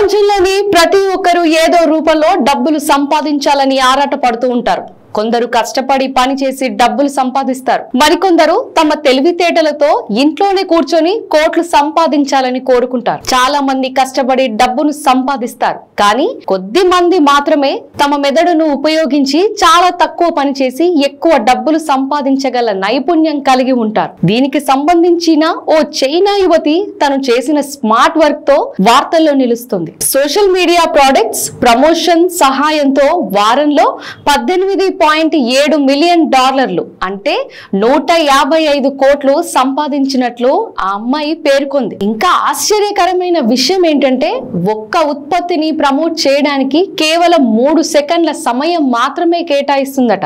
ప్రపంచంలోని ప్రతి ఒక్కరూ ఏదో రూపంలో డబ్బులు సంపాదించాలని ఆరాట పడుతూ ఉంటారు. కొందరు కష్టపడి పని చేసి డబ్బులు సంపాదిస్తారు. మరికొందరు తమ తెలివితేటలతో ఇంట్లోనే కూర్చొని కోట్లు సంపాదించాలని కోరుకుంటారు. చాలా మంది కష్టపడి డబ్బును సంపాదిస్తారు, కానీ కొద్ది మంది మాత్రమే తమ మెదడును ఉపయోగించి చాలా తక్కువ పని చేసి ఎక్కువ డబ్బులు సంపాదించగల నైపుణ్యం కలిగి ఉంటారు. దీనికి సంబంధించిన ఓ చైనా యువతి తను చేసిన స్మార్ట్ వర్క్ తో వార్తల్లో నిలుస్తుంది. సోషల్ మీడియా ప్రొడక్ట్స్ ప్రమోషన్ సహాయంతో వారంలో 18.7 మిలియన్ డాలర్లు అంటే 155 కోట్లు సంపాదించినట్లు ఆ అమ్మాయి పేర్కొంది. ఇంకా ఆశ్చర్యకరమైన విషయం ఏంటంటే ఒక్క ఉత్పత్తిని ప్రమోట్ చేయడానికి కేవలం 3 సెకండ్ల సమయం మాత్రమే కేటాయిస్తుందట.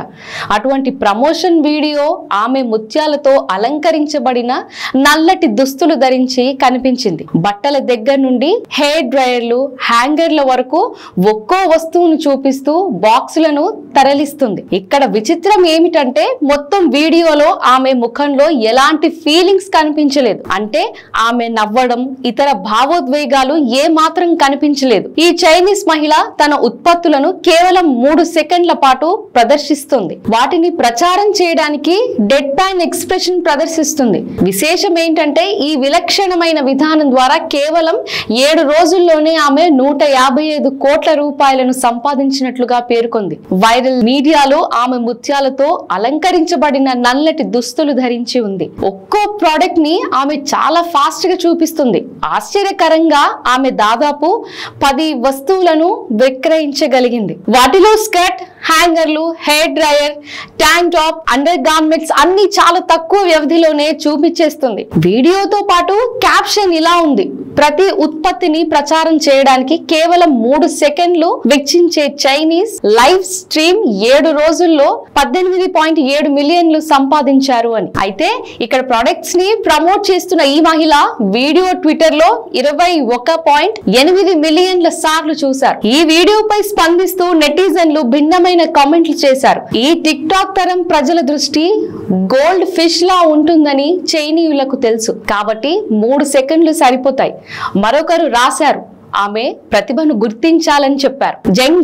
అటువంటి ప్రమోషన్ వీడియో ఆమె ముత్యాలతో అలంకరించబడిన నల్లటి దుస్తులు ధరించి కనిపించింది. బట్టల దగ్గర నుండి హెయిర్ డ్రైయర్లు, హ్యాంగర్ల వరకు ఒక్కో వస్తువును చూపిస్తూ బాక్సులను తరలిస్తుంది. ఇక్కడ విచిత్రం ఏమిటంటే మొత్తం వీడియోలో ఆమె ముఖంలో ఎలాంటి ఫీలింగ్స్ కనిపించలేదు. అంటే ఆమె నవ్వడం, ఇతర భావోద్వేగాలు ఏ మాత్రం కనిపించలేదు. ఈ చైనీస్ మహిళ తన ఉత్పత్తులను కేవలం 3 సెకండ్ల పాటు ప్రదర్శిస్తుంది. వాటిని ప్రచారం చేయడానికి డెడ్ ప్యాన్ ఎక్స్ప్రెషన్ ప్రదర్శిస్తుంది. విశేషం ఏంటంటే ఈ విలక్షణమైన విధానం ద్వారా కేవలం 7 రోజుల్లోనే ఆమె 155 కోట్ల రూపాయలను సంపాదించినట్లుగా పేర్కొంది. వైరల్ మీడియాలో ఆమె ముత్యాలతో అలంకరించబడిన నల్లటి దుస్తులు ధరించి ఉంది. ఒక్కో ప్రోడక్ట్ ని ఆమె చాలా ఫాస్ట్ గా చూపిస్తుంది. ఆశ్చర్యకరంగా ఆమె దాదాపు 10 వస్తువులను విక్రయించగలిగింది. వాటిలో స్కర్ట్, హ్యాంగర్లు, hair dryer, tank top, under garments అన్ని చాలా తక్కువ వ్యవధిలోనే చూపించేస్తుంది. వీడియోతో పాటు క్యాప్షన్ ఇలా ఉంది: ప్రతి ఉత్పత్తిని ప్రచారం చేయడానికి కేవలం 3 సెకండ్లు వెచ్చించే చైనీస్ లైవ్ స్ట్రీమ్ 7 రోజుల్లో 18.7 మిలియన్లు సంపాదించారు అని. అయితే ఇక్కడ ప్రొడక్ట్స్ ని ప్రమోట్ చేస్తున్న ఈ మహిళ వీడియో ట్విట్టర్ లో 21.8 మిలియన్ల సార్లు చూశారు. ఈ వీడియోపై స్పందిస్తూ నెటిజన్లు భిన్నమైన కామెంట్లు చేశారు. ఈ టిక్ టాక్ తరం ప్రజల దృష్టి గోల్డ్ ఫిష్ లా ఉంటుందని చైనీయులకు తెలుసు, కాబట్టి 3 సెకండ్లు సరిపోతాయి. మరొకరు రాశారు, ఆమె ప్రతిభను గుర్తించాలని చెప్పారు. జెంగ్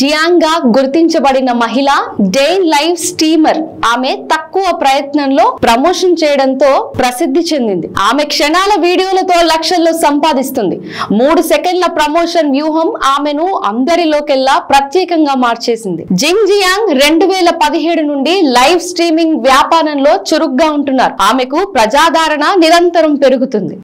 జియాంగ్ గా గుర్తించబడిన మహిళ డెయిన్ లైవ్ స్ట్రీమర్. ఆమె తక్కువ ప్రయత్నంలో ప్రమోషన్ చేయడంతో ప్రసిద్ధి చెందింది. ఆమె క్షణాల వీడియోలతో లక్షల్లో సంపాదిస్తుంది. 3 సెకండ్ల ప్రమోషన్ వ్యూహం ఆమెను అందరిలోకెల్లా ప్రత్యేకంగా మార్చేసింది. జెంగ్ జియాంగ్ 2017 నుండి లైవ్ స్ట్రీమింగ్ వ్యాపారంలో చురుగ్గా ఉంటున్నారు. ఆమెకు ప్రజాదరణ నిరంతరం పెరుగుతుంది.